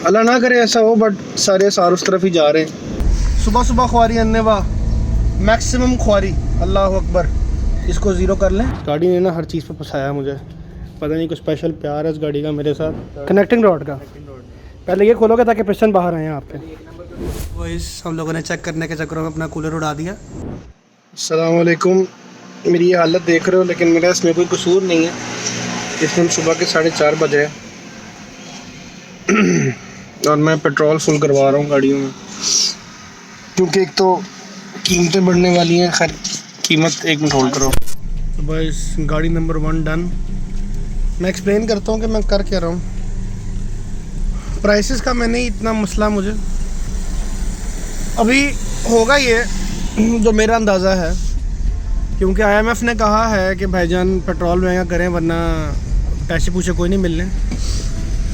अल्लाह ना करे ऐसा हो, बट सारे सार उस तरफ ही जा रहे हैं। सुबह सुबह ख्वारी अन्ने वाह, मैक्सिमम ख्वारी, अल्लाह अकबर। इसको ज़ीरो कर लें। गाड़ी ने ना हर चीज़ पे फंसाया मुझे, पता नहीं कुछ स्पेशल प्यार है इस गाड़ी का मेरे साथ। कनेक्टिंग रॉड का पहले ये खोलोगे ताकि पिस्टन बाहर आए आप पे। वही हम लोगों ने चेक करने के चक्करों में अपना कूलर उड़ा दिया। अस्सलाम वालेकुम। मेरी ये हालत देख रहे हो, लेकिन मेरा इसमें कोई कसूर नहीं है। इसमें सुबह के 4:30 बजे हैं और मैं पेट्रोल फुल करवा रहा हूँ गाड़ियों में, क्योंकि एक तो कीमतें बढ़ने वाली हैं। खैर कीमत एक मिनट होल्ड करो। तो बस गाड़ी नंबर 1 डन। मैं एक्सप्लेन करता हूँ कि मैं कर क्या रहा हूँ। प्राइसेस का मैंने इतना मसला, मुझे अभी होगा ये जो मेरा अंदाज़ा है, क्योंकि IMF ने कहा है कि भाईजान पेट्रोल महंगा करें वरना पैसे पूछे कोई नहीं मिलने।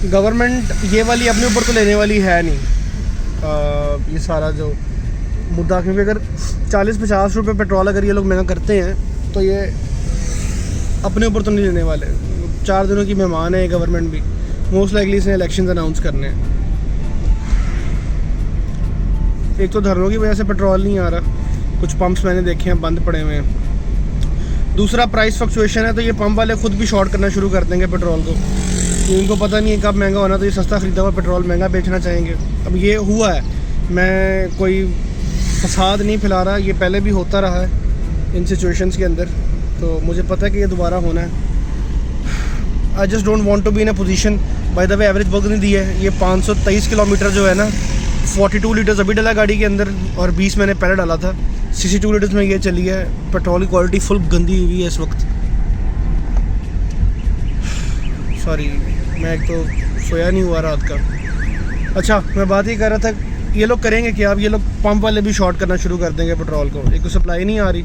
गवर्नमेंट ये वाली अपने ऊपर तो लेने वाली है नहीं ये सारा जो मुद्दा, क्योंकि अगर 40-50 रुपये पेट्रोल अगर ये लोग महंगा करते हैं तो ये अपने ऊपर तो नहीं लेने वाले। 4 दिनों की मेहमान है गवर्नमेंट भी, मोस्ट लाइकली इसने इलेक्शंस अनाउंस करने हैं। एक तो धरनों की वजह से पेट्रोल नहीं आ रहा, कुछ पंप्स मैंने देखे हैं बंद पड़े हुए हैं। दूसरा प्राइस फ्लक्चुएशन है, तो ये पंप वाले ख़ुद भी शॉर्ट करना शुरू कर देंगे पेट्रोल को। इनको पता नहीं है कब महंगा होना, तो ये सस्ता ख़रीदा हुआ पेट्रोल महंगा बेचना चाहेंगे। अब ये हुआ है, मैं कोई फसाद नहीं फैला रहा, ये पहले भी होता रहा है इन सिचुएशंस के अंदर, तो मुझे पता है कि ये दोबारा होना है। I just don't want to be in a position. By the way average work नहीं दी है, ये 523 किलोमीटर जो है ना, 42 लीटर्स अभी डाला गाड़ी के अंदर और 20 मैंने पहले डाला था। 62 लीटर्स में ये चली है। पेट्रोल की क्वालिटी फुल गंदी हुई है इस वक्त। सॉरी, मैं एक तो सोया नहीं हुआ रात का। अच्छा, मैं बात ही कर रहा था, ये लोग करेंगे क्या? अब ये लोग पंप वाले भी शॉर्ट करना शुरू कर देंगे पेट्रोल को। एक तो सप्लाई नहीं आ रही,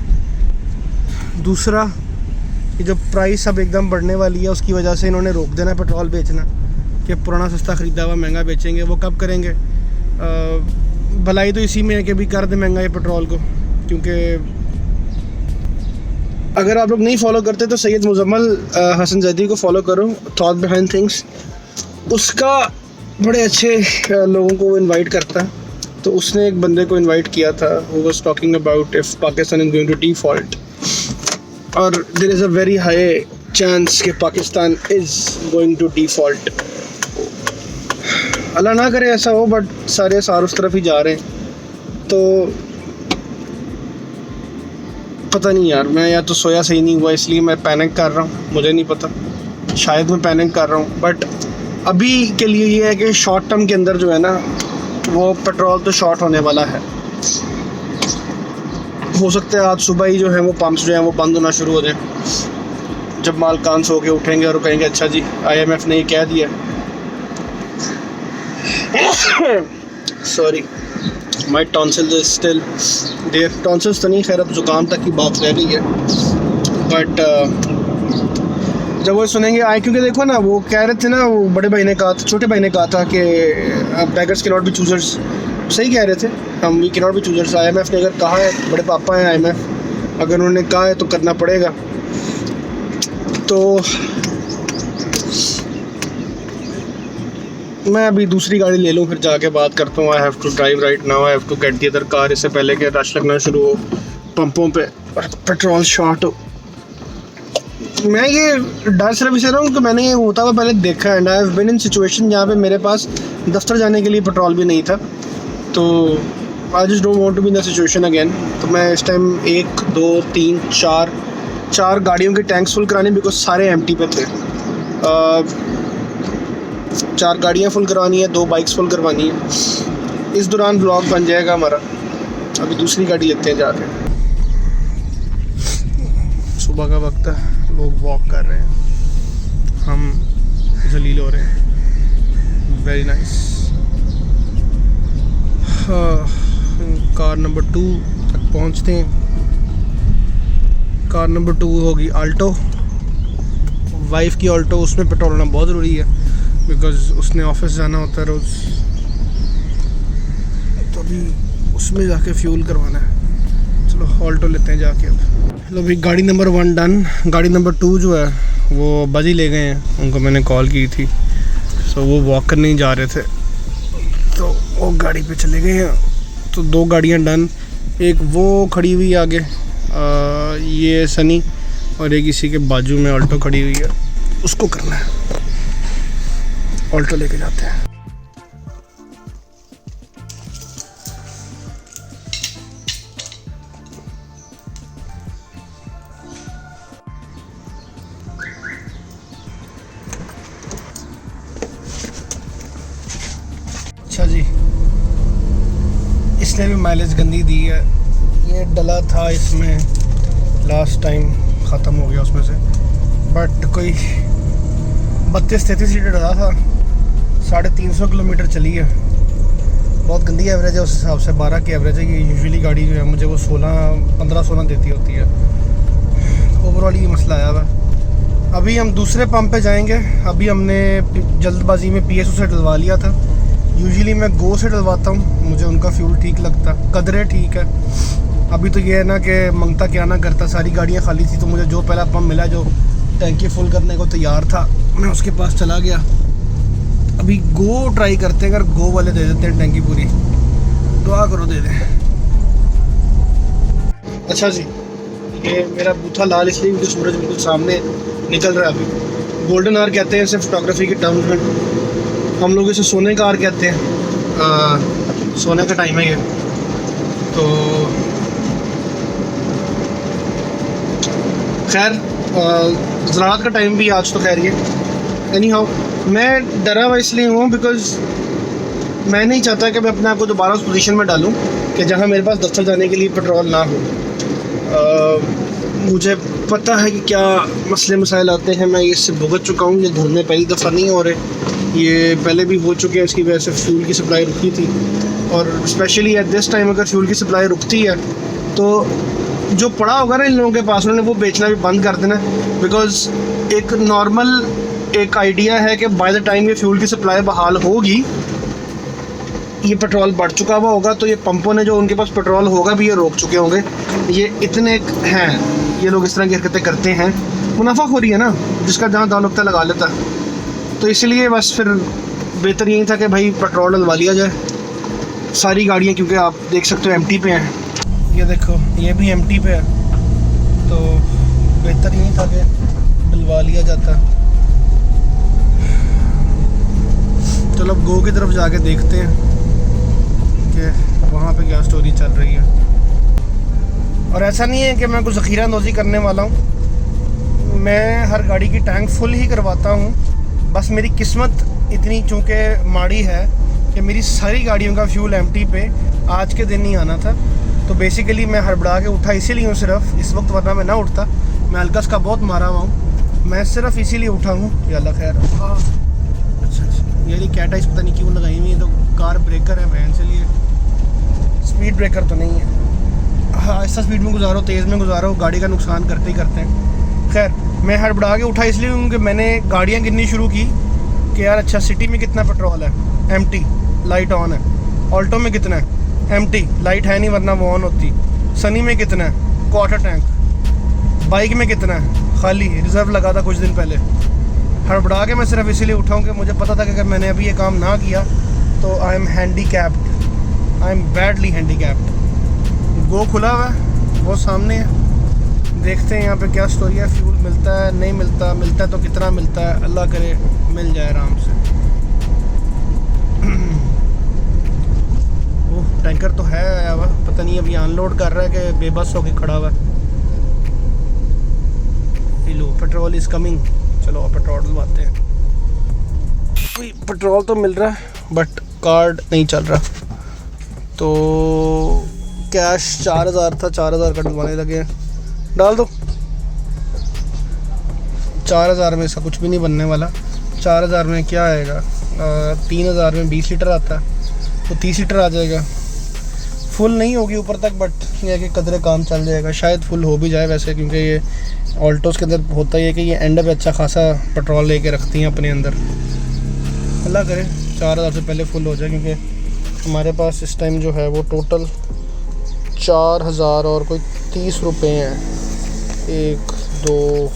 दूसरा ये जो प्राइस अब एकदम बढ़ने वाली है उसकी वजह से इन्होंने रोक देना पेट्रोल बेचना, कि पुराना सस्ता ख़रीदा हुआ महंगा बेचेंगे। वो कब करेंगे? भलाई तो इसी में है कि भी कर दे महंगा ये पेट्रोल को, क्योंकि अगर आप लोग नहीं फॉलो करते तो सैयद मुजम्मल हसन जैदी को फॉलो करो, थॉट बिहाइंड थिंग्स। उसका बड़े अच्छे लोगों को इनवाइट करता है, तो उसने एक बंदे को इनवाइट किया था। वो was talking about if Pakistan is going to default, और there is a very high chance कि Pakistan is going to default. Allah ना करे ऐसा हो, बट सारे सार उस तरफ ही जा रहे हैं। तो पता नहीं यार, मैं या तो सोया सही नहीं हुआ इसलिए मैं पैनिक कर रहा हूँ, मुझे नहीं पता, शायद मैं पैनिक कर रहा हूँ। बट अभी के लिए ये है कि शॉर्ट टर्म के अंदर जो है ना, वो पेट्रोल तो शॉर्ट होने वाला है। हो सकता है आज सुबह ही जो है वो पंप्स जो हैं वो बंद होना शुरू हो जाए, जब मालकान सो के उठेंगे और कहेंगे अच्छा जी IMF ने ये कह दिया। Sorry, my tonsils is still there. Tonsils तो नहीं, खैर अब ज़ुकाम तक की बात रह गई है। बट जब वो सुनेंगे क्योंकि देखो ना, वो कह रहे थे ना, वो बड़े भाई ने कहा था, छोटे भाई ने कहा था कि beggars can not be choosers. सही कह रहे थे, हम we can not be choosers. IMF ने अगर कहा है, बड़े पापा हैं IMF, अगर उन्होंने कहा है तो करना पड़ेगा। तो मैं अभी दूसरी गाड़ी ले लूँ, फिर जाके बात करता हूँ। I have to drive right now, I have to get the other car, इससे पहले कि रश लगना शुरू हो पंपों पे और पेट्रोल शॉर्ट हो। मैं ये डर सिर्फ इसे रहा हूँ कि मैंने ये होता हुआ पहले देखा है, and I have been in situation जहाँ पे मेरे पास दफ्तर जाने के लिए पेट्रोल भी नहीं था। तो I just don't want to be in the situation again. तो मैं इस टाइम 1 2 3 4 गाड़ियों के टैंक्स फुल कराने, बिकॉज सारे एम्प्टी पे थे। 4 गाड़ियाँ फुल करवानी है, 2 बाइक्स फुल करवानी है। इस दौरान ब्लॉग बन जाएगा हमारा। अभी दूसरी गाड़ी लेते हैं जाके। सुबह का वक्त है, लोग वॉक कर रहे हैं, हम जलील हो रहे हैं। Very nice. कार नंबर 2 तक पहुंचते हैं। कार नंबर 2 होगी आल्टो, वाइफ की ऑल्टो। उसमें पेट्रोल होना बहुत ज़रूरी है, बिकॉज़ उसने ऑफिस जाना होता है रोज़, तो अभी उसमें जाके फ्यूल करवाना है। चलो ऑल्टो लेते हैं जाके। अब चलो भाई, गाड़ी नंबर 1 डन। गाड़ी नंबर 2 जो है वो बाजी ले गए हैं, उनको मैंने कॉल की थी, सो वो वॉक करने ही जा रहे थे। तो वो गाड़ी पे चले गए हैं। तो 2 गाड़ियाँ डन, एक वो खड़ी हुई है आगे ये सनी, और एक इसी के बाजू में ऑल्टो खड़ी हुई है, उसको करना है। ऑल्टो लेके जाते हैं। अच्छा जी, इसने भी माइलेज गंदी दी है। ये डला था इसमें लास्ट टाइम, ख़त्म हो गया उसमें से, बट कोई 32-33 लीटर डला था। 350 किलोमीटर चली है। बहुत गंदी एवरेज है उस हिसाब से। 12 की एवरेज है। ये यूजुअली गाड़ी जो है मुझे वो 15-16 देती होती है। ओवरऑल ये मसला आया हुआ। अभी हम दूसरे पंप पे जाएंगे। अभी हमने जल्दबाजी में PSO से डलवा लिया था। यूजुअली मैं गो से डलवाता हूँ, मुझे उनका फ्यूल ठीक लगता, कदरे ठीक है। अभी तो ये है ना कि मंगता क्या ना करता, सारी गाड़ियाँ खाली थी, तो मुझे जो पहला पंप मिला जो टैंकी फुल करने को तैयार था, मैं उसके पास चला गया। अभी गो ट्राई करते हैं, अगर गो वाले दे देते हैं टैंकी पूरी, दुआ करो दे दें। अच्छा जी, ये मेरा बूथा लाल इसलिए क्योंकि सूरज बिल्कुल सामने निकल रहा है। अभी गोल्डन आवर कहते हैं इसे फोटोग्राफी के टर्म्स में, हम लोग इसे सोने का आवर कहते हैं। सोने का टाइम है ये। तो खैर ज़राअत का टाइम भी आज तो खैर ये। एनी हाउ, मैं डरा हुआ इसलिए हूँ बिकॉज़ मैं नहीं चाहता कि मैं अपने आप को दोबारा उस पोजीशन में डालूँ कि जहाँ मेरे पास दफ्तर जाने के लिए पेट्रोल ना हो। मुझे पता है कि क्या मसले मसाइल आते हैं, मैं इससे भुगत चुका हूँ। ये घर में पहली दफ़ा नहीं हो रहे, ये पहले भी हो चुके हैं। इसकी वजह से फ्यूल की सप्लाई रुकी थी, और स्पेशली एट दिस टाइम अगर फ्यूल की सप्लाई रुकती है तो जो पड़ा होगा ना इन लोगों के पास, उन्होंने वो बेचना भी बंद कर देना। बिकॉज़ एक नॉर्मल एक आइडिया है कि बाय द टाइम ये फ्यूल की सप्लाई बहाल होगी, ये पेट्रोल बढ़ चुका हुआ होगा, तो ये पंपों ने जो उनके पास पेट्रोल होगा भी ये रोक चुके होंगे। ये इतने हैं, ये लोग इस तरह की हरकतें करते हैं। मुनाफा हो रही है ना, जिसका जहाँ दाल लगता लगा लेता। तो इसलिए बस फिर बेहतर यही था कि भाई पेट्रोल डलवा लिया जाए सारी गाड़ियाँ, क्योंकि आप देख सकते हो एम्प्टी पे हैं। ये देखो ये भी एम्प्टी पे है, तो बेहतर यही था कि डलवा लिया जाता। चलो अब गो की तरफ जाके देखते हैं कि वहाँ पे क्या स्टोरी चल रही है। और ऐसा नहीं है कि मैं कुछ ज़ख़ीरा अंदोज़ी करने वाला हूँ, मैं हर गाड़ी की टैंक फुल ही करवाता हूँ। बस मेरी किस्मत इतनी चूँकि माड़ी है कि मेरी सारी गाड़ियों का फ्यूल एम्प्टी पे आज के दिन ही आना था। तो बेसिकली मैं हड़बड़ा के उठा इसीलिए हूँ सिर्फ इस वक्त, वरना मैं ना उठता। मैं हल्का का बहुत मारा हुआ हूँ, मैं सिर्फ इसीलिए उठा हूँ। या अल्लाह खैर। अच्छा ये क्या टाइस पता नहीं क्यों लगाई हुई है, तो कार ब्रेकर है वैन से लिए, स्पीड ब्रेकर तो नहीं है। हाँ आहिस्ता स्पीड में गुजारो, तेज़ में गुजारो, गाड़ी का नुकसान करते ही करते हैं। खैर मैं हड़बड़ा के उठा इसलिए हूँ कि मैंने गाड़ियाँ गिननी शुरू की कि यार अच्छा सिटी में कितना पेट्रोल है, एम्प्टी, लाइट ऑन है। ऑल्टो में कितना है, एम्प्टी, लाइट है नहीं वरना वो ऑन होती। सनी में कितना है, क्वार्टर टैंक। बाइक में कितना है, खाली, रिज़र्व लगा था कुछ दिन पहले। हड़बड़ा के मैं सिर्फ इसीलिए उठाऊँ कि मुझे पता था कि अगर मैंने अभी ये काम ना किया तो I am handicapped, I am badly handicapped. गो खुला हुआ है, वो सामने है, देखते हैं यहाँ पे क्या स्टोरी है। फ्यूल मिलता है नहीं मिलता, मिलता है तो कितना मिलता है, अल्लाह करे मिल जाए आराम से। ओह टैंकर तो है आया हुआ, पता नहीं अभी अनलोड कर रहा है कि बेबस होके खड़ा हुआ है। लो पेट्रोल इज़ कमिंग, चलो पेट्रोल डलवाते हैं। पेट्रोल तो मिल रहा है बट कार्ड नहीं चल रहा, तो कैश 4000 था, 4000 का डलवाने लगे हैं। डाल दो। 4000 में इसका कुछ भी नहीं बनने वाला। 4000 में क्या आएगा, 3000 में 20 लीटर आता है तो 30 लीटर आ जाएगा। फुल नहीं होगी ऊपर तक, बट ये कि कदरे काम चल जाएगा। शायद फुल हो भी जाए वैसे, क्योंकि ये ऑल्टोज़ के अंदर होता ही है कि ये एंड पे अच्छा खासा पेट्रोल लेके रखती हैं अपने अंदर। अल्लाह करे 4000 से पहले फुल हो जाए, क्योंकि हमारे पास इस टाइम जो है वो टोटल 4000 और कोई 30 रुपये हैं। 1 2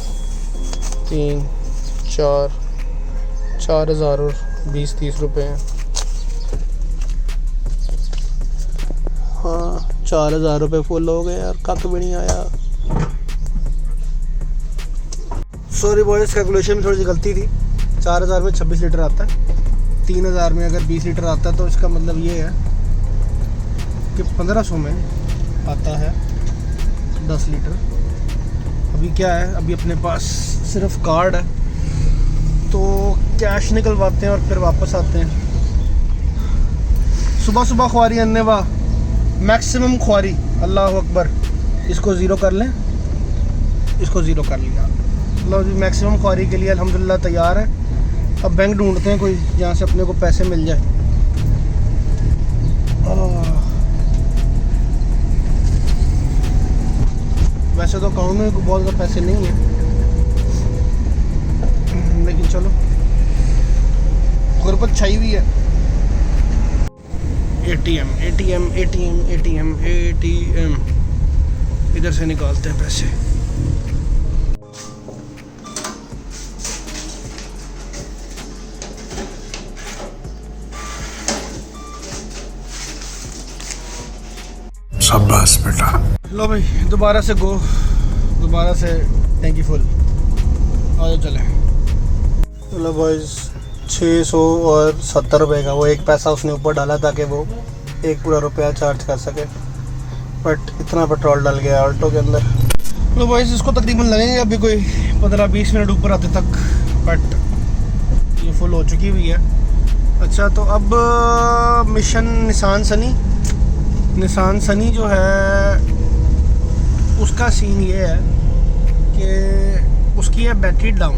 3 4 4000 और 20-30 रुपये हैं। हाँ 4000 रुपये फुल हो गए यार, कक भी नहीं आया। सॉरी बॉयज़, कैलकुलेशन में थोड़ी सी गलती थी। 4000 में 26 लीटर आता है, 3000 में अगर 20 लीटर आता है तो इसका मतलब ये है कि 1500 में आता है 10 लीटर। अभी क्या है, अभी अपने पास सिर्फ कार्ड है तो कैश निकलवाते हैं और फिर वापस आते हैं। सुबह सुबह ख्वारी अन्ने वाह, मैक्सिमम ख्वारी, अल्लाह अकबर। इसको ज़ीरो कर लें, इसको ज़ीरो कर लिया। मतलब जी मैक्सिमम ख्वारी के लिए अल्हम्दुलिल्लाह तैयार है। अब बैंक ढूंढते हैं कोई जहाँ से अपने को पैसे मिल जाए। वैसे तो अकाउंट में बहुत ज़्यादा पैसे नहीं हैं, लेकिन चलो गुरबत छाई हुई है। ATM ATM ATM ATM ATM, इधर से निकालते हैं पैसे। शाबाश बेटा। लो भाई दोबारा से गो, दोबारा से टैंकी फुल। आ जाओ चले। चलो बॉयज़ 600 और 70 रुपये का वो 1 पैसा उसने ऊपर डाला ताकि वो 1 पूरा रुपया चार्ज कर सके, बट इतना पेट्रोल डल गया ऑल्टो के अंदर। लो बॉयज़ इसको तकरीबन लगेंगे अभी कोई 15-20 मिनट ऊपर आते तक, बट ये फुल हो चुकी हुई है। अच्छा तो अब मिशन निसान सनी जो है उसका सीन ये है कि उसकी है बैटरी डाउन।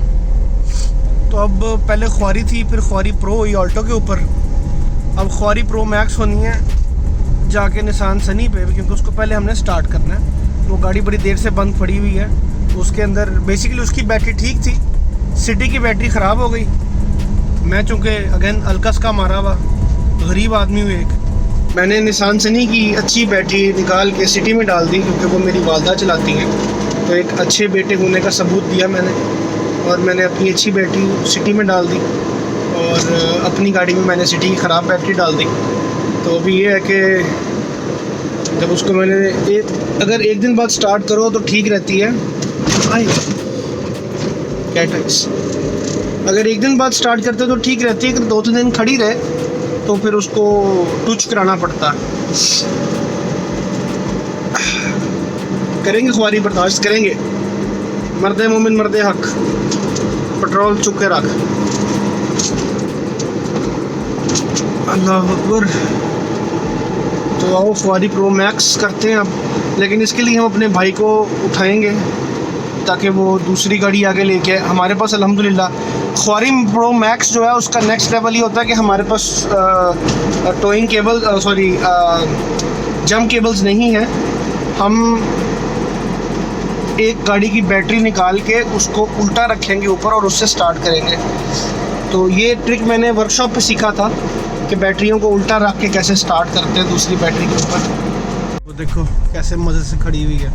तो अब पहले ख्वारी थी, फिर ख्वारी प्रो हुई ऑल्टो के ऊपर, अब ख्वारी प्रो मैक्स होनी है जाके निसान सनी पे, क्योंकि उसको पहले हमने स्टार्ट करना है। वो गाड़ी बड़ी देर से बंद पड़ी हुई है, उसके अंदर बेसिकली उसकी बैटरी ठीक थी, सिटी की बैटरी ख़राब हो गई। मैं चूँकि अगेन अलकस का मारा हुआ गरीब आदमी हूँ, एक मैंने निसान सनी की अच्छी बैटरी निकाल के सिटी में डाल दी, क्योंकि वो मेरी वालदा चलाती हैं, तो एक अच्छे बेटे होने का सबूत दिया मैंने, और मैंने अपनी अच्छी बैटरी सिटी में डाल दी और अपनी गाड़ी में मैंने सिटी की ख़राब बैटरी डाल दी। तो अभी ये है कि जब उसको मैंने अगर एक दिन बाद स्टार्ट करो तो ठीक रहती है। कैटक्स अगर एक दिन बाद स्टार्ट करते तो ठीक रहती है, अगर 2-3 दिन खड़ी रहे तो फिर उसको टूच कराना पड़ता। करेंगे ख्वारी बर्दाश्त करेंगे, मर्दे मोमिन मर्दे हक, पेट्रोल चुप के रख। अल्लाह अकबर। तो आओ ख्वारी प्रो मैक्स करते हैं अब, लेकिन इसके लिए हम अपने भाई को उठाएंगे ताकि वो दूसरी गाड़ी आगे लेके। हमारे पास अल्हम्दुलिल्लाह ख्वारी प्रो मैक्स जो है उसका नेक्स्ट लेवल ये होता है कि हमारे पास टोइंग केबल जंप केबल्स नहीं है। हम एक गाड़ी की बैटरी निकाल के उसको उल्टा रखेंगे ऊपर और उससे स्टार्ट करेंगे। तो ये ट्रिक मैंने वर्कशॉप पे सीखा था कि बैटरियों को उल्टा रख के कैसे स्टार्ट करते हैं दूसरी बैटरी के ऊपर। वो देखो कैसे मज़े से खड़ी हुई है,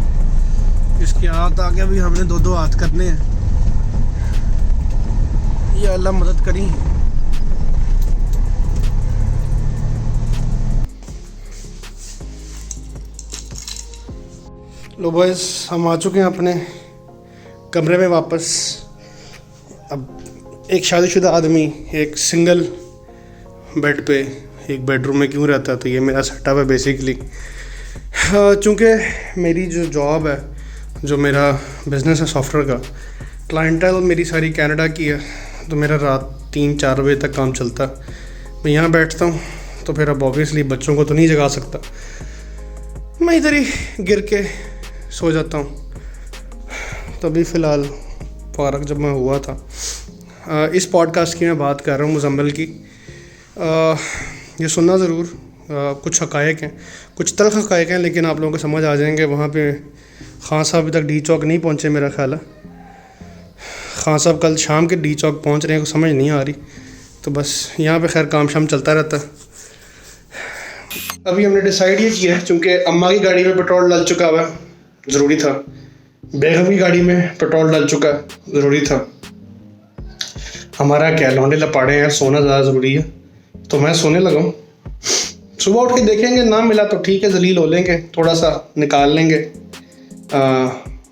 इसके हाथ आगे भी हमने 2-2 हाथ करने हैं। ये अल्लाह मदद करी। लो बॉयज़ हम आ चुके हैं अपने कमरे में वापस। अब एक शादीशुदा आदमी एक सिंगल बेड पे एक बेडरूम में क्यों रहता है, तो ये मेरा सेटअप है बेसिकली। चूँकि मेरी जो जॉब है, जो मेरा बिज़नेस है सॉफ्टवेयर का, क्लाइंटेल मेरी सारी कनाडा की है, तो मेरा रात 3-4 बजे तक काम चलता। मैं यहाँ बैठता हूँ तो फिर अब ऑब्वियसली बच्चों को तो नहीं जगा सकता, मैं इधर ही गिर के सो जाता हूँ। तो अभी फ़िलहाल फारग जब मैं हुआ था, इस पॉडकास्ट की मैं बात कर रहा हूँ मुज़म्मिल की। ये सुनना ज़रूर, कुछ हक़ाइक़ हैं, कुछ तल्ख़ हक़ाइक़ हैं, लेकिन आप लोगों को समझ आ जाएंगे। वहाँ पे खान साहब अभी तक डी चौक नहीं पहुँचे मेरा ख्याल है। खान साहब कल शाम के डी चौक पहुँच रहे हैं, को समझ नहीं आ रही। तो बस यहाँ पे खैर काम शाम चलता रहता है। अभी हमने डिसाइड ये किया है, चूँकि अम्मा की गाड़ी में पेट्रोल डल चुका हुआ, ज़रूरी था। बेगम की गाड़ी में पेट्रोल डल चुका, ज़रूरी था। हमारा क्या लौंडे लपाड़े हैं, सोना ज़्यादा ज़रूरी है। तो मैं सोने लगा हूँ। सुबह उठ के देखेंगे, ना मिला तो ठीक है, जलील हो लेंगे, थोड़ा सा निकाल लेंगे,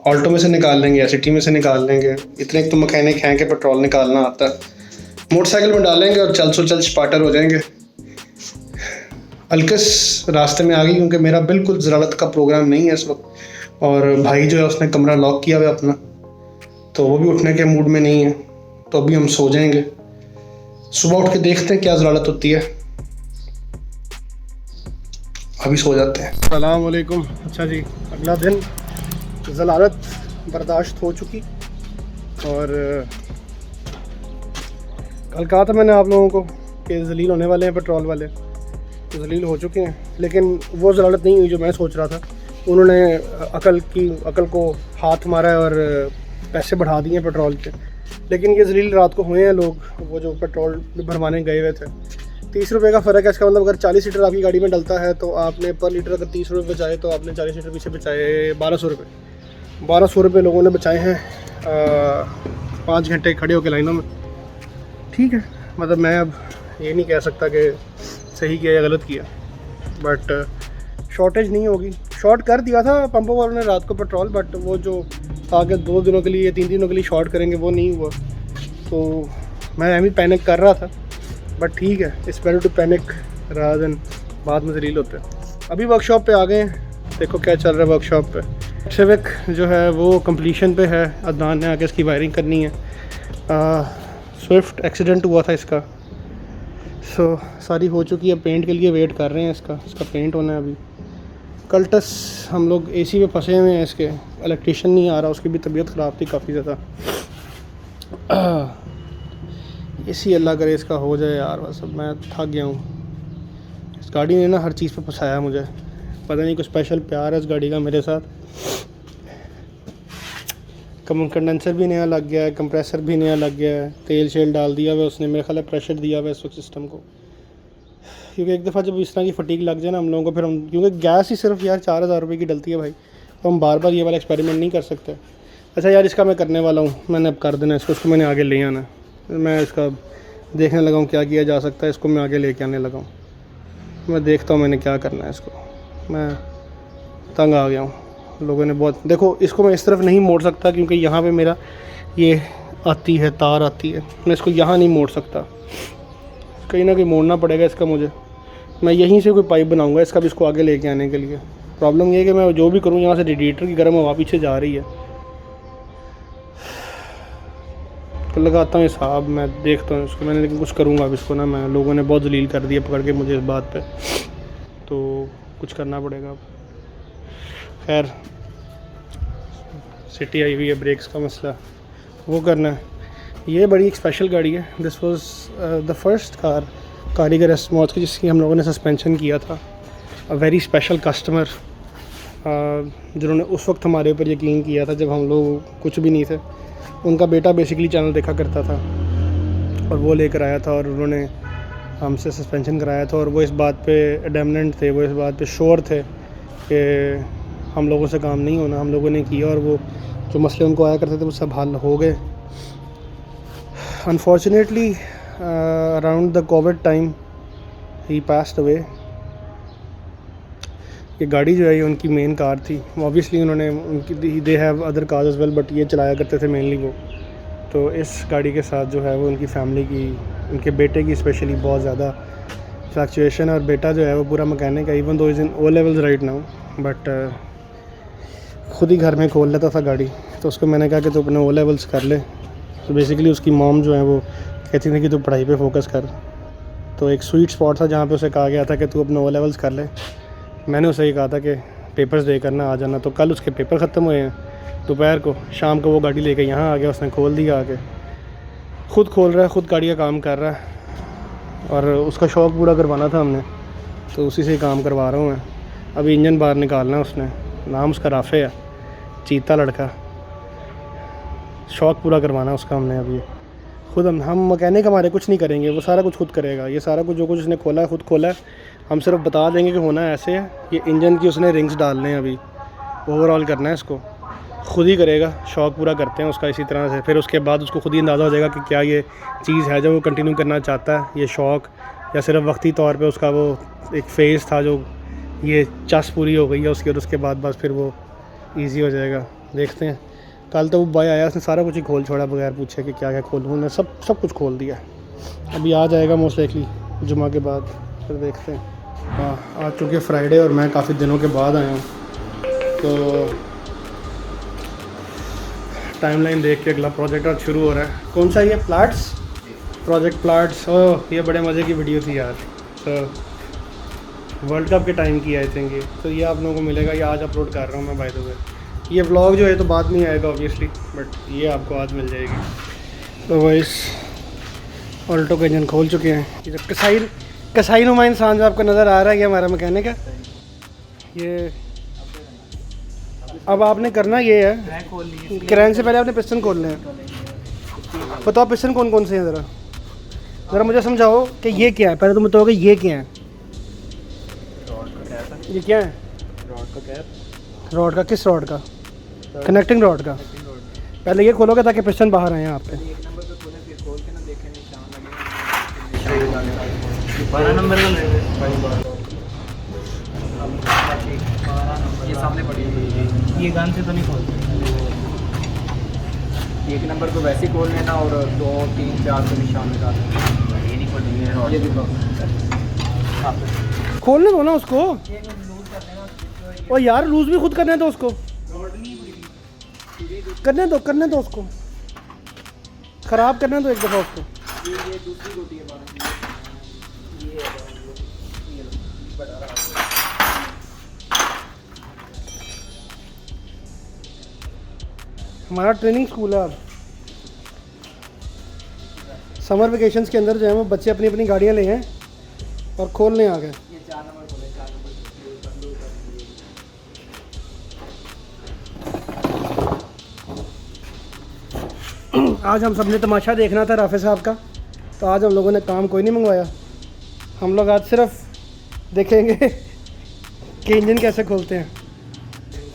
ऑल्टो में से निकाल लेंगे, एसिटी में से निकाल लेंगे। इतने तो मैकेनिक हैं कि पेट्रोल निकालना आता है। मोटरसाइकिल में डालेंगे और चल स्पार्टर हो जाएंगे। अलकस रास्ते में आ गई क्योंकि मेरा बिल्कुल ज़रारत का प्रोग्राम नहीं है इस वक्त, और भाई जो है उसने कमरा लॉक किया हुआ है अपना, तो वो भी उठने के मूड में नहीं है। तो अभी हम सो जाएंगे, सुबह उठ के देखते हैं क्या ज़रारत होती है। अभी सो जाते हैं। अस्सलाम वालेकुम। अच्छा जी, अगला दिन, ज़लालत बर्दाश्त हो चुकी, और कल कहा था मैंने आप लोगों को कि जलील होने वाले हैं पेट्रोल वाले, तो जलील हो चुके हैं। लेकिन वो ज़लालत नहीं हुई जो मैं सोच रहा था। उन्होंने अकल को हाथ मारा है और पैसे बढ़ा दिए हैं पेट्रोल के। लेकिन ये जलील रात को हुए हैं लोग, वो जो पेट्रोल भरवाने गए हुए थे। 30 रुपये का फ़र्क है। इसका मतलब अगर 40 लीटर आपकी गाड़ी में डलता है तो आपने पर लीटर अगर 30 रुपये बचाए तो आपने 40 लीटर पीछे बचाए 1200 रुपये। 1200 रुपये लोगों ने बचाए हैं 5 घंटे खड़े होकर लाइनों में। ठीक है, मतलब मैं अब ये नहीं कह सकता कि सही किया या गलत किया, बट शॉर्टेज नहीं होगी। शॉर्ट कर दिया था पंपों वालों ने रात को पेट्रोल, बट वो जो था कि 2 दिनों के लिए 3 दिनों के लिए शॉर्ट करेंगे, वो नहीं हुआ। तो मैं अभी पैनिक कर रहा था, बट ठीक है, it's better to panic rather than बाद में जलील होते हैं। अभी वर्कशॉप पे आ गए हैं, देखो क्या चल रहा है वर्कशॉप पे। सिविक जो है वो कंप्लीशन पे है, अदनान ने आके इसकी वायरिंग करनी है। स्विफ्ट एक्सीडेंट हुआ था इसका, सो सारी हो चुकी है। पेंट के लिए वेट कर रहे हैं, इसका पेंट होना है अभी। कल्टस हम लोग एसी में फंसे हुए हैं, इसके इलेक्ट्रीशियन नहीं आ रहा, उसकी भी तबीयत ख़राब थी काफ़ी ज़्यादा। एसी अल्लाह करे इसका हो जाए यार, बस अब मैं थक गया हूँ। इस गाड़ी ने ना हर चीज़ पे फंसाया मुझे, पता नहीं कुछ स्पेशल प्यार है इस गाड़ी का मेरे साथ। कंडेंसर भी नया लग गया है, कंप्रेसर भी नया लग गया है, तेल शेल डाल दिया हुआ उसने, मेरे ख्याल है प्रेशर दिया हुआ है इस वक्त सिस्टम को। क्योंकि एक दफ़ा जब इस तरह की फटीक लग जाए ना हम लोगों को, फिर हम, क्योंकि गैस ही सिर्फ यार 4000 रुपये की डलती है भाई, तो हम बार बार ये वाला एक्सपेरिमेंट नहीं कर सकते। अच्छा यार, इसका मैं करने वाला हूँ, मैंने अब कर देना इसको मैंने आगे ले आना। मैं इसका देखने लगा हूँ क्या किया जा सकता है, इसको मैं आगे लेके आने लगा हूँ। मैं देखता हूँ मैंने क्या करना है इसको। मैं तंग आ गया हूँ, लोगों ने बहुत, देखो इसको मैं इस तरफ नहीं मोड़ सकता क्योंकि यहाँ पे मेरा ये आती है, तार आती है, मैं इसको यहाँ नहीं मोड़ सकता, कहीं ना कहीं मोड़ना पड़ेगा इसका मुझे। मैं यहीं से कोई पाइप बनाऊँगा इसका भी, इसको आगे लेके आने के लिए। प्रॉब्लम ये है कि मैं जो भी करूँ यहाँ से रेडिएटर की गर्म हवा पीछे जा रही है। तो लगाता हूँ हिसाब, मैं देखता हूँ इसको मैंने, लेकिन कुछ करूँगा अब इसको ना। मैं, लोगों ने बहुत जलील कर दिया पकड़ के मुझे इस बात पे, तो कुछ करना पड़ेगा अब। खैर, सिटी आई हुई है, ब्रेक्स का मसला वो करना है। ये बड़ी एक स्पेशल गाड़ी है। This was the first car कारीगर एस्मौथ की जिसकी हम लोगों ने सस्पेंशन किया था। अ वेरी स्पेशल कस्टमर जिन्होंने उस वक्त हमारे ऊपर यकीन किया था जब हम लोग कुछ भी नहीं थे। उनका बेटा बेसिकली चैनल देखा करता था और वो लेकर आया था और उन्होंने हमसे सस्पेंशन कराया था, और वो इस बात पे एडमनेंट थे, वो इस बात पे श्योर थे कि हम लोगों से काम नहीं होना। हम लोगों ने किया और वो जो मसले उनको आया करते थे वो सब हल हो गए। Unfortunately around the Covid time he passed away. ये गाड़ी जो है ये उनकी मेन कार थी। ऑब्वियसली उन्होंने उनकी they have other cars as well, but ये चलाया करते थे मेनली वो। तो इस गाड़ी के साथ जो है वो उनकी फैमिली की, उनके बेटे की स्पेशली बहुत ज़्यादा फ्लक्चुएशन है। और बेटा जो है वो पूरा मैकेनिक है, even though is in O levels right now, but ख़ुद ही घर में खोल लेता था गाड़ी। तो उसको मैंने कहा कि तू अपने ओ लेवल्स कर ले। तो बेसिकली उसकी मॉम जो है वो कहती थी कि तू पढ़ाई पे फोकस कर। तो एक स्वीट स्पॉट था जहाँ पे उसे कहा गया था कि तू अपने ओ लेवल्स कर ले। मैंने उसे ये कहा था कि पेपर्स दे करना आ जाना। तो कल उसके पेपर ख़त्म हुए हैं दोपहर को, शाम को वो गाड़ी लेके यहाँ आ गया, उसने खोल दिया आके, ख़ुद खोल रहा है, ख़ुद गाड़ी का काम कर रहा है। और उसका शौक़ पूरा करवाना था हमने, तो उसी से काम करवा रहा हूँ मैं। अभी इंजन बाहर निकालना है उसने, नाम उसका राफे है, चीता लड़का। शौक़ पूरा करवाना उसका हमने अभी खुद। हम मैकेनिक हमारे कुछ नहीं करेंगे, वो सारा कुछ खुद करेगा। ये सारा कुछ जो कुछ उसने खोला है खुद खोला है, हम सिर्फ बता देंगे कि होना ऐसे है। ये इंजन की उसने रिंग्स डालने हैं, अभी ओवरऑल करना है इसको, खुद ही करेगा। शौक़ पूरा करते हैं उसका इसी तरह से। फिर उसके बाद उसको खुद ही अंदाज़ा हो जाएगा कि क्या ये चीज़ है जो वो कंटिन्यू करना चाहता है, ये शौक़ या सिर्फ वक्ती तौर पे उसका वो एक फ़ेज़ था जो ये चस पूरी हो गई है उसकी, और उसके बाद बस फिर वो ईजी हो जाएगा। देखते हैं। कल तो वो भाई आया, उसने सारा कुछ ही खोल छोड़ा बगैर पूछे कि क्या क्या खोलूँ। उन्होंने सब कुछ खोल दिया। अभी आ जाएगा मोस्ट लाइकली जुमा के बाद, फिर देखते हैं। हाँ, आज चूँकि फ्राइडे और मैं काफ़ी दिनों के बाद आया हूँ तो टाइमलाइन देख के अगला प्रोजेक्ट आज शुरू हो रहा है। कौन सा ये प्लाट्स प्रोजेक्ट प्लाट्स? ओह, ये बड़े मज़े की वीडियो थी यार। तो वर्ल्ड कप के टाइम की आई थिंक ये, तो ये आप लोगों को मिलेगा। ये आज अपलोड कर रहा हूँ मैं बाय द वे। ये व्लॉग जो है तो बाद में आएगा ऑब्वियसली, बट ये आपको आज मिल जाएगी। तो वैस ऑल्टो का इंजन खोल चुके हैं। ये जो कसाई नुमा इंसान जो आपको नज़र आ रहा है ये हमारा मैकेनिक है। ये अब आपने करना ये है, क्रैंक से पहले आपने पिस्टन खोलने हैं। बताओ पिस्टन कौन कौन से हैं, ज़रा मुझे समझाओ कि ये क्या है। पहले तुम बताओगे ये क्या है। ये क्या है? रॉड का कैप। रॉड का? किस रॉड का? कनेक्टिंग रॉड का। पहले ये खोलोगे ताकि पिस्टन बाहर आए आप पे। एक नंबर पे खोलें फिर खोल के ना देखें निशान लगे। 12 नंबर का ये सामने पड़ी है। ये गन से तो नहीं खोलते। एक नंबर को वैसे ही खोल लेना और 2 3 4 को निशान लगा देना। ये नहीं खोलेंगे। ये भी खोलने दो ना उसको। और यार लूज भी खुद करने दो उसको। करने दो उसको। ख़राब करने दो एक दफ़ा उसको। ये दूसरी गोटी है। हमारा ट्रेनिंग स्कूल है। अब समर वेकेशंस के अंदर जो है वो बच्चे अपनी अपनी गाड़ियाँ ले हैं और खोलने आ गए। ये 4 नंबर खोले। 4 नंबर आज हम सब ने तमाशा देखना था राफे साहब का, तो आज हम लोगों ने काम कोई नहीं मंगवाया। हम लोग आज सिर्फ देखेंगे कि इंजन कैसे खोलते हैं।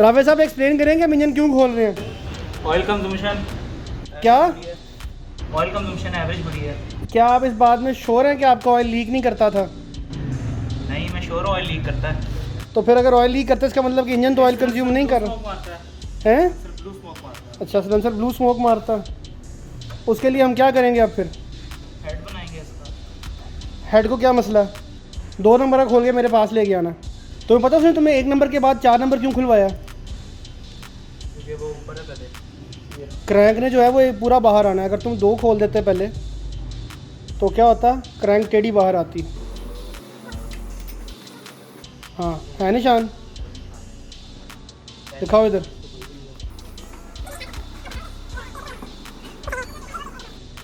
राफे साहब एक्सप्लेन करेंगे हम इंजन क्यों खोल रहे हैं। ऑयल कंजम्पशन क्या? ऑयल कंजम्पशन एवरेज बढ़ी है। क्या आप इस बात में श्योर हैं कि आपका ऑयल लीक नहीं करता था? नहीं, मैं श्योर ऑयल लीक करता है। तो फिर अगर ऑयल लीक करता है इसका मतलब कि इंजन तो ऑयल कंज्यूम नहीं कर रहा है। ब्लू स्मोक मारता है। अच्छा, सिलेंसर ब्लू स्मोक मारता। उसके लिए हम क्या करेंगे अब फिर? हेड बनाएंगे इसका। हेड को क्या मसला है? 2 नंबर का खोल के मेरे पास लेके आना। तुम्हें पता उसने तुम्हें 1 नंबर के बाद 4 नंबर क्यों खुलवाया? क्योंकि वो ऊपर है पहले। क्रैंक ने जो है वो एक पूरा बाहर आना है। अगर तुम 2 खोल देते पहले तो क्या होता? क्रैंक टेढ़ी बाहर आती। हाँ, है निशान? दिखाओ इधर।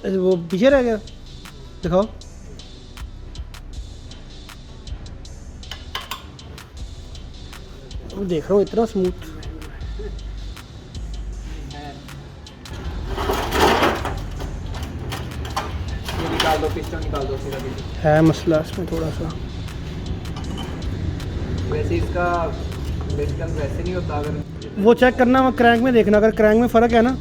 वो पीछे रह गया, दिखाओ। देख रहा हूँ इतना स्मूथ। निकाल दो, पिस्टन निकाल दो फिर। अभी है मसला इसमें थोड़ा सा। वैसे इसका पिस्टन वैसे नहीं होता। अगर वो चेक करना, क्रैंक में देखना, अगर क्रैंक में फ़र्क है ना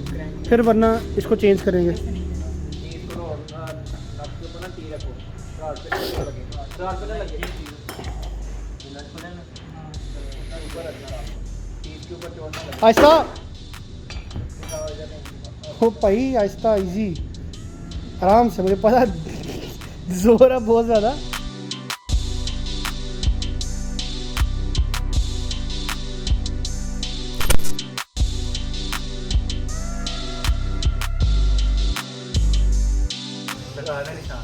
फिर, वरना इसको चेंज करेंगे। इसको आपके ऊपर ना टी रखो। रात पे ना लगे। रात पे ना लगे। ऊपर रखना। टीथ के ऊपर चोट ना लगे। आहिस्ता हो भाई, आहिस्ता, इजी, आराम से। मुझे पता जोर है बहुत ज़्यादा।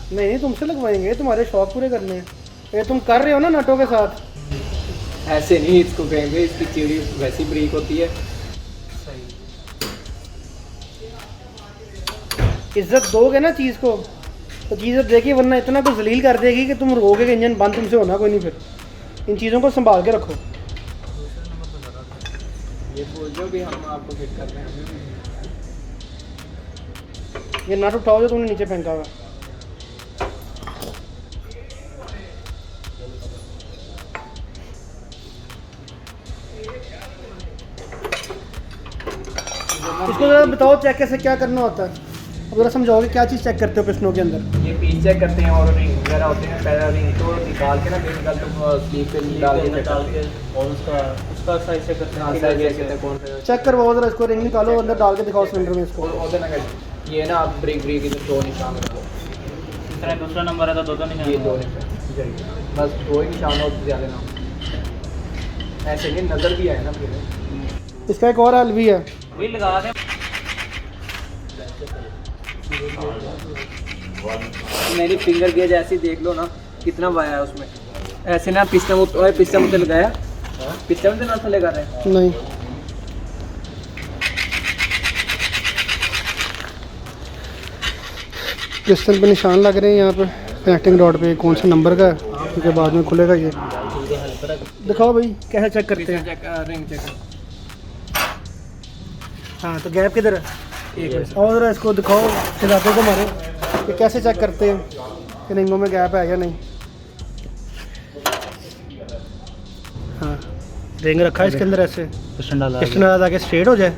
नहीं, तुमसे लगवाएंगे, तुम्हारे शौक पूरे करने हैं। ये तुम कर रहे हो ना नटों के साथ। ऐसे नहीं इसको कहेंगे, इसकी चीड़ी वैसी ब्रेक होती है। सही। इज्जत दोगे ना चीज़ को तो चीज़ देखिए, वरना इतना कुछ जलील कर देगी कि तुम रोगे कि इंजन बंद तुमसे होना कोई नहीं। फिर इन चीज़ों को संभाल के रखो। ये बोल जो भी हम आपको फिट कर रहे हैं। ये नट उठाओ जो तुमने नीचे फेंका हुआ। इसको ज़रा बताओ चेक कैसे क्या करना होता है। अब ज़रा समझाओगे क्या चीज़ चेक करते हो पिस्टनों के अंदर? ये पीस चेक करते हैं और रिंग वगैरह होते हैं पैरा रिंग तो निकाल के ना फिर निकाल तो स्लीव पे डाल के डाल के और उसका साइज से करते हाँ हैं साइज कैसे है कौन सा चेक करवाओ जरा इसको, रिंग निकालो अंदर डाल के दिखाओ सिलेंडर में इसको। और होता ना ये ना आप ब्रेक ब्रेक इधर दो निशान रखो, इस तरह दूसरा नंबर है तो दो नहीं ये दो निशान बस दो ही निशान हो ज़्यादा ना, ऐसे नहीं नज़र भी आए ना फिर। इसका एक और हल भी है, वही लगा दें। मेरी फिंगर गेज ऐसे देख लो ना कितना वाया है उसमें, ऐसे ना पिस्टन में लगाया, पिस्टन में ना थले लगा रहे नहीं पिस्टन पे निशान लग रहे हैं यहाँ पे कनेक्टिंग रॉड पे, कौन से नंबर का है क्योंकि बाद में खुलेगा ये। दिखाओ भाई कैसे चेक करते हैं। रिंग चेक हाँ तो गैप किधर है, एक मिनट और जरा इसको दिखाओ खिलाते को मारे कि कैसे चेक करते हैं कि रिंगों में गैप है या नहीं। हाँ रिंग रखा है इसके अंदर ऐसे, पिस्टन डाला पिस्टन डाला ताकि स्ट्रेट हो जाए।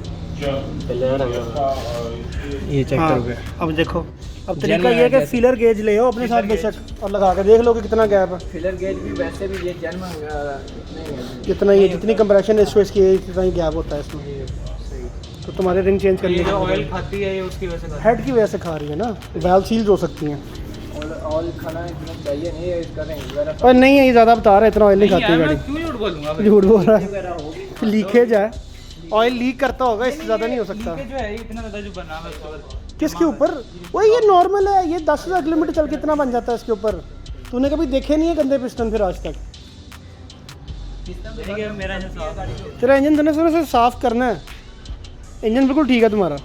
ये चेक हाँ, करोगे। अब देखो अब तरीका ये है कि फीलर गेज ले आओ अपने साथ बेशक और लगा के देख लो कि कितना गैप है, फिलर गेज भी वैसे भी ये जन्म नहीं है, कितना ही जितनी कंप्रेशन है इसकी इतना ही गैप होता है इसमें। तो तुम्हारे रिंग चेंज करने ये जो की ऑयल खाती है ये उसकी वजह से हेड की वजह से खा रही है ना, वैल्व सील्स हो सकती हैं। ऑयल खाना इतना चाहिए नहीं है इसका रिंग वगैरह और नहीं है ये ज़्यादा बता रहा है, इतना ऑयल नहीं खाती है गाड़ी। क्यों झूठ बोलूंगा झूठ बोल रहा है, वगैरह होगी लीकेज है, ऑयल लीक करता होगा, इससे ज़्यादा नहीं हो सकता। जो है इतना ज़्यादा जो बना है उसके ऊपर किसके ऊपर? वही ये नॉर्मल है, ये 10,000 किलोमीटर चल के इतना बन जाता है इसके ऊपर। तूने कभी देखे नहीं है गंदे पिस्टन फिर आज तक? मेरा इंजन साफ है। तेरा इंजन तो ना से साफ करना है, इंजन बिल्कुल ठीक है तुम्हारा।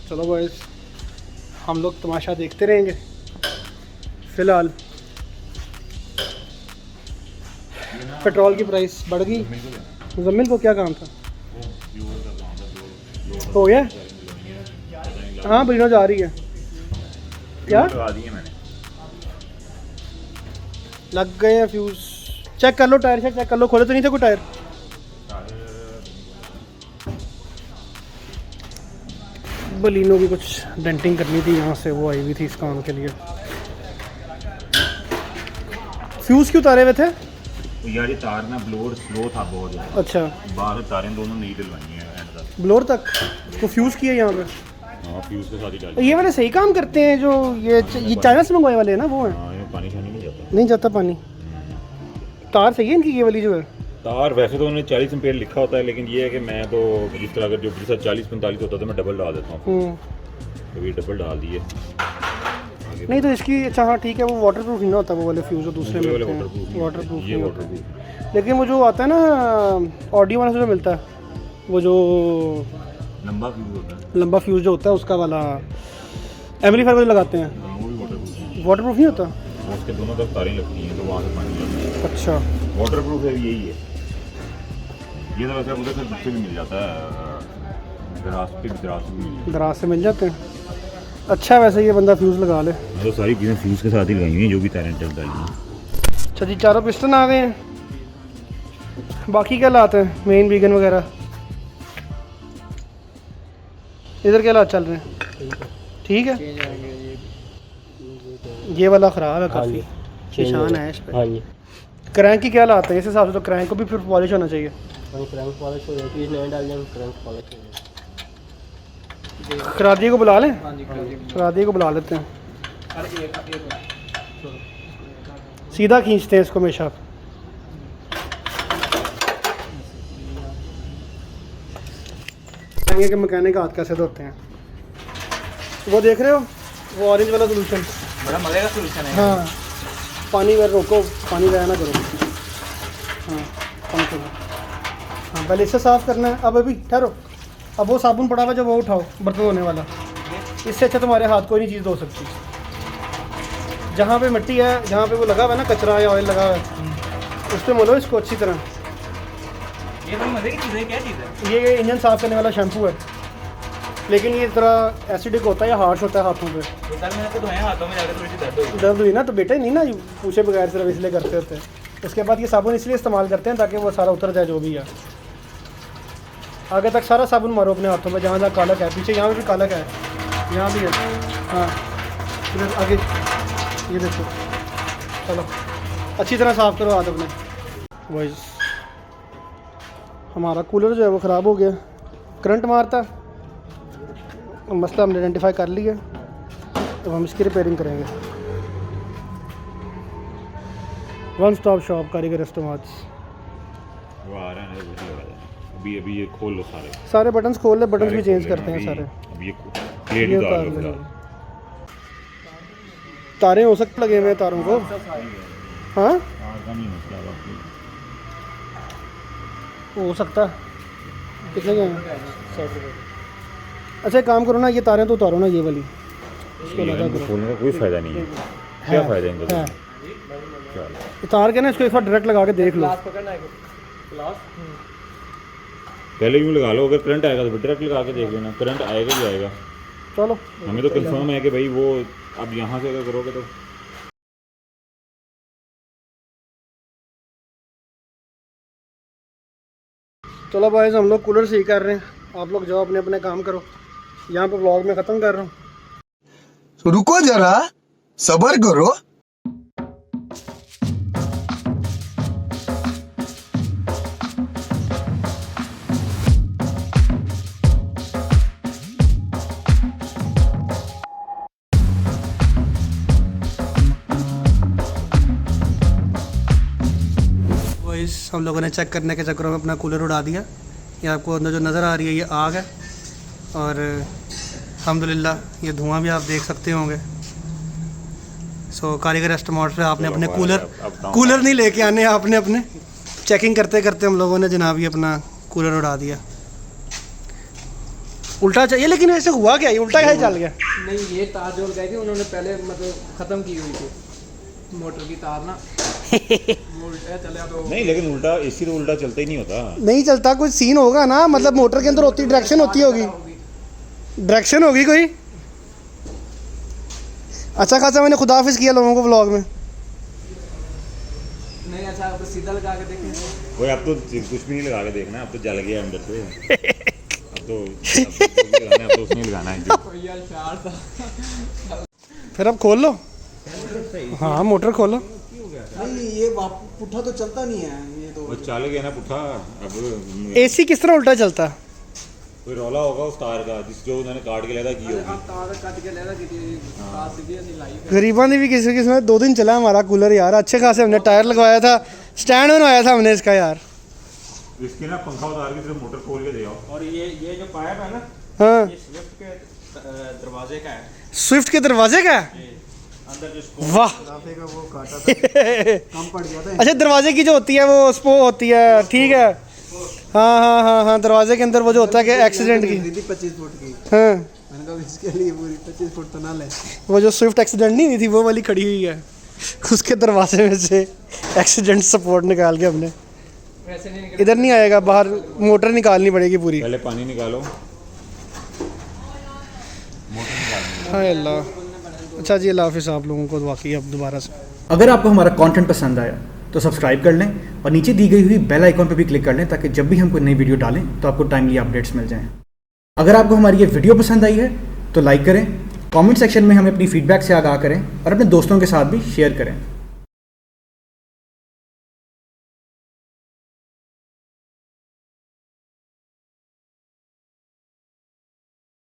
चलो बॉयज हम लोग तमाशा देखते रहेंगे। फिलहाल पेट्रोल की प्राइस बढ़ गई, मुजम्मिल को क्या काम था? हो गया? हाँ बिनो जा रही है क्या? लग गए हैं फ्यूज। चेक कर लो टायर से, चेक कर लो, खोले तो नहीं थे कोई टायर? बलिनो की कुछ डेंटिंग करनी थी यहाँ से, वो आई हुई थी इस काम के लिए। फ्यूज क्यों उतारे हुए थे? यार ये तार ना ब्लोर स्लो था बहुत ज़्यादा, अच्छा बाहर तारें दोनों नहीं डलवाई हैं एंड तक। ब्लोर तक तो फ्यूज किया यहाँ पे। हाँ फ्यूज़ के साथ ही डाली। ये वाले सही काम करते हैं जो ये चाइना से मंगवाए वाले हैं ना, वो हैं? हाँ ये पानी शानी नहीं जाता। नहीं जाता पानी। तार सही है इनकी ये वाली जो है? तार वैसे तो उन्होंने 40 एम्पेयर लिखा होता है, लेकिन ये है कि मैं तो जिस तरह अगर जो मेरे साथ 40-45 होता है तो मैं डबल डाल देता हूँ, तो ये डबल डाल दिए। नहीं तो इसकी अच्छा हाँ ठीक है, वो वाटर प्रूफ नहीं ना होता वो वाले फ्यूज जो दूसरे ये वाले मिलते वाटर प्रूफ हैं, वाटर प्रूफ ये नहीं वाटर होते। प्रूफ लेकिन वो जो आता है ना ऑडियो वाला से जो मिलता है, वो जो लंबा फ्यूज़ होता है, लंबा फ्यूज जो होता है उसका वाला एम्पलीफायर में लगाते हैं, वो भी वाटर प्रूफ है। वाटर प्रूफ नहीं होता? उसके दोनों तरफ तारें लगती हैं तो वहाँ से पानी जाता है। अच्छा वाटर प्रूफ है यही है। ये तो वैसे उधर से दूसरे भी मिल जाता है, दराज पे भी दराज से मिल जाते हैं। अच्छा वैसे ये बंदा फ्यूज़ लगा ले। मैं तो सारी चीज़ें फ्यूज़ के साथ ही लगाई हुई हैं जो भी तारें डाली हैं। अच्छा जी चारों पिस्टन आ गए हैं, बाकी क्या लाते हैं मेन बीगन वगैरह? इधर क्या हालात चल रहे हैं? ठीक है। ये वाला ख़राब है काफ़ी, निशान है इस पर। हाँ जी क्रैंक की क्या लाते हैं? इस हिसाब से तो क्रैंक को भी फिर पॉलिश होना चाहिए। क्रैंक पॉलिश हो जाती है, नया डाल दें क्रैंक पॉलिश हो जाती खरादी को बुला लें, हाँ जी खरादी को बुला लेते हैं, अरे एक सीधा खींचते हैं इसको हमेशा। कहेंगे कि मैकेनिक हाथ कैसे धोते हैं। वो देख रहे हो वो ऑरेंज वाला सोल्यूशन? बड़ा मजे का सोल्यूशन है। हाँ पानी वह रोको, पानी वह ना करो। हाँ कम करो। हाँ पहले इससे साफ़ करना है। अब अभी ठहरो, अब वो साबुन पड़ा हुआ जो वो उठाओ, बर्तन धोने वाला। इससे अच्छा तुम्हारे हाथ कोई नहीं चीज़ धो सकती। जहाँ पे मिट्टी है, जहाँ पे वो लगा हुआ है ना कचरा या ऑयल लगा हुआ है, उस पर मलो इसको अच्छी तरह। ये बड़ी मजे की चीज़ है, क्या चीज़ है? ये इंजन साफ़ करने वाला शैम्पू है, लेकिन ये थोड़ा एसिडिक होता है या हार्श होता है हाथों पे। दो साल मैंने तो धोए हाथों में जाकर थोड़ी सी दर्द हुई। दर्द हुई ना तो बेटा नहीं ना पूछे बगैर सिर्फ इसलिए करते होते हैं। उसके बाद ये साबुन इसलिए इस्तेमाल करते हैं ताकि वो सारा उतर जाए जो भी है। आगे तक सारा साबुन मारो अपने हाथों में, जहाँ जहाँ कालक है, पीछे यहाँ पे भी कालक है, यहाँ भी है। हाँ इधर आगे ये देखो, चलो अच्छी तरह साफ़ करो हाथ अपने। वही हमारा कूलर जो है वो ख़राब हो गया, करंट मारता, मसला हमने आइडेंटिफाई कर लिया, तो हम इसकी रिपेयरिंग करेंगे। वन स्टॉप शॉप कारीगर रेस्टोरेंट्स। वो आ रहा है ना, अभी अभी ये खोल लो सारे बटन्स खोल ले, बटन्स भी चेंज करते हैं सारे। अब ये प्लेट ये उतार उतार लो लेंगे। फिलहाल। तारे हो सकते लगे हुए हैं तारों को। हाँ आगा नहीं मसला बाकी। हो सकता। कितने के हैं? 60 रुपये। अच्छा एक काम करो ना, ये तारें तो उतारो ना, ये वाली इसको लगा करो। खोलने का कोई फ़ायदा नहीं है। क्या फ़ायदा इनका? है। चलो उतार के ना इसको एक बार डायरेक्ट लगा के देख लो। ग्लास पकड़ना है ग्लास। पहले यूँ लगा लो, अगर करंट आएगा तो डायरेक्ट लगा के देख लेना, करंट आएगा ही आएगा। चलो हमें तो कंफर्म है कि भाई वो अब यहाँ से अगर करोगे तो चलो बॉयज़, हम लोग कूलर सही कर रहे हैं, आप लोग जाओ अपने अपने काम करो। यहाँ पे व्लॉग में ख़त्म कर रहा हूँ। रुको जरा, सब्र करो। बॉयज़ हम लोगों ने चेक करने के चक्करों में अपना कूलर उड़ा दिया। ये आपको अंदर जो नज़र आ रही है ये आग है, और अल्हम्दुलिल्लाह ये धुआं भी आप देख सकते होंगे। सो कारीगर रेस्टोरेंट पे आपने अपने कूलर नहीं लेके आने, आपने अपने चेकिंग करते करते हम लोगों ने जनाब ये अपना कूलर उड़ा दिया। उल्टा चाहिए, लेकिन ऐसे हुआ क्या, ये उल्टा क्या चल गया? नहीं, ये तार जो लगाई थी उन्होंने पहले मतलब ख़त्म की हुई थी मोटर की तार ना। वो उल्टा चला तो नहीं, लेकिन उल्टा एसी तो उल्टा चलता ही नहीं होता। नहीं चलता, कुछ सीन होगा ना, मतलब मोटर के अंदर होती डायरेक्शन होती होगी, डायरेक्शन होगी कोई। अच्छा खासा मैंने खुदाफिज किया लोगों को व्लॉग में। नहीं अच्छा, अब सीधा लगा के देखें। वो अब तो कुछ भी नहीं लगा के देखना, अब तो जल गया अंदर से। अब तो लगाना है, अब तो उसने लगाना है जो। यार चार था। फिर अब खोल लो। हाँ मोटर खोलो। नहीं ये पुट्ठा तो चलता नहीं है ये तो। वो चल गया ना पुट्ठा। अब एसी किस तरह उल्टा चलता? कोई रौला होगा उस तार का, जिस जो उन्होंने काट के लेदा की होगी। तार कट के लेदा की तार सीधी नहीं लाई। गरीबों ने भी किसी किसी 2 दिन चला हमारा कूलर यार, अच्छे खासे हमने टायर लगवाया था, स्टैंड बनवाया था हमने इसका यार। इसके ना पंखा उतार के सिर्फ मोटर खोल के दे आओ। और ये जो पाइप है ना, हाँ ये स्विफ्ट के दरवाजे का है। स्विफ्ट के दरवाजे का है? अंदर जो वाह। का वो काटा था कम पड़ गया था। अच्छा दरवाजे की जो होती है वो स्पो होती है, ठीक है। हाँ हाँ हाँ हाँ, दरवाजे के अंदर वो जो होता है कि एक्सीडेंट की। 25 फुट की। हाँ मैंने कहा इसके लिए पूरी 25 फुट तो ना ले। वो जो स्विफ्ट एक्सीडेंट नहीं हुई थी वो वाली खड़ी हुई है, उसके दरवाजे में से एक्सीडेंट सपोर्ट निकाल के हमने। वैसे नहीं इधर नहीं आएगा, बाहर मोटर निकालनी पड़ेगी पूरी। पहले पानी निकालो। हाँ अल्लाह। अच्छा जी, अल्लाह हाफिज़ आप लोगों को, वाकई अब दोबारा से। अगर आपको हमारा कंटेंट पसंद आया तो सब्सक्राइब कर लें और नीचे दी गई हुई बेल आइकॉन पर भी क्लिक कर लें, ताकि जब भी हम कोई नई वीडियो डालें तो आपको टाइमली अपडेट्स मिल जाएं। अगर आपको हमारी ये वीडियो पसंद आई है तो लाइक करें, कमेंट सेक्शन में हमें अपनी फीडबैक से आगाह करें और अपने दोस्तों के साथ भी शेयर करें।